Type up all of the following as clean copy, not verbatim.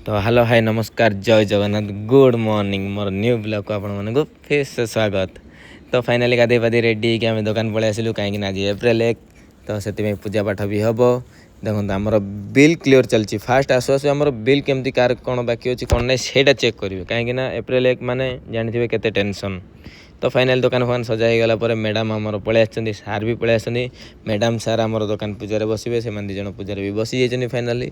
तो hello hi नमस्कार जय Jagannath good morning more new blog को आपण मानक फिर से स्वागत। तो फाइनाली गाधे पाधे रेडी कि आम दुकान पलि आसिलु कहीं आज एप्रिल 1 तो से पूजा पाठ भी हम देखो आमर बिल क्लीयर चलती फास्ट आसु आसु आमर बिल केमती कार कौन बाकी अच्छी कौन ना से चेक करेंगे कहीं एप्रिल 1 माने जानते केते टेंशन। तो फाइनाल दुकान फुकान सजा हो गला मैडम आमर पलि आसछन्ती सार भी पलि आसछन्ती मैडम सार आमर दुकान पूजा बसवे से दिज पूजा भी बसी जाइछन्ती फाइनाली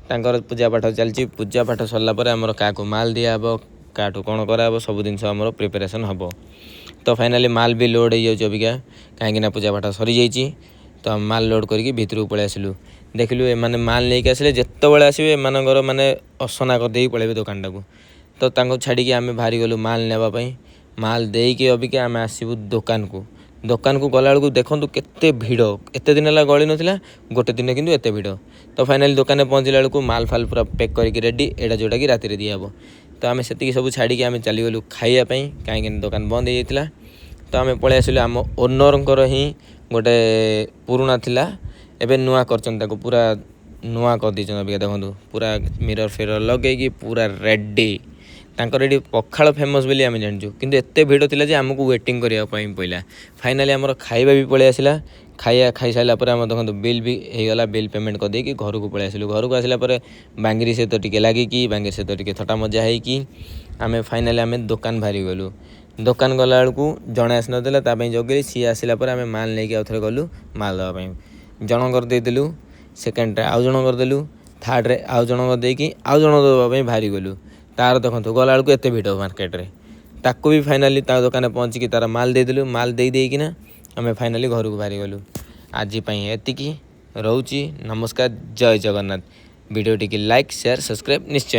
तांकर पूजा पाठ चलती पूजा पाठ सरला आमर क्या माल दिहब क्या कौन कराब सब जिन प्रिपेरेसन हम। तो फाइनाली माल भी लोड हो अबिका कहीं पूजा पाठ सरी जाइए तो माल लोड करके भितर पलि आसिलु देखिलु एमाने माल लेके आसिले जितेबाला आसवे एमानकर माने असना करदे पलैबे दुकान टाक तो छाड़ी आम बाहरी गलु माल नेबाई माल देकी अबिका आम आसबू दुकान को गला बेलू देखूँ केते भिड़ एत दिन है गली नाला गोटे दिन कितु एत भिड़। तो फाइनाली दुकान पहुँचला बेलू माल फाल पूरा पैक करके रेडी एटा जोटा कि राति दिहब। तो आम से सब छाड़ी आम चलीगलु खाइापी कहीं दुकान बंद हो जाता। तो आम पलि आसिलु आम ओनर ही गोटे पुराणा थिला एबे नुआ कर पूरा नुआ कर दी देखो पूरा मिरर फेरर लगे पूरा रेडी तांकर एटी पखाल फेमस बोली आम जाचु किंतु एते भिड़ थिला जे आमको वेटिंग करिया पइला। फाइनाली आमर खाइबा भी पलि आसिला खाइया खाई सारा आम देखो बिल भी होगला बिल पेमेंट करदेकि घर को पलि आसिलु घर को आसला बांगिरी सहित टिके लागिकी बांगिरी सहित टिके थटा मजा होइकी आम फाइनाली आम दुकान बाहरी गलु दुकान गला बेलू जड़े आस नाला जगली सी आसला आम माल नहीं आउ थे गलु माल देवाई जनकर देदेलु सेकेंड आउ जनकर देलु थर्ड आउ जनकर देकी आउ जन देवाई बाहरी गलु तार देखो गला बेलू एत भिड़ मार्केट रे ताको भी फाइनाली दुकान पहुँचिकी तार माल देदेलु माल देकिना आम फाइनाली घर को बाहरी गलु। आज एतिकी रोची नमस्कार जय Jagannath. Video T like share subscribe निश्चय।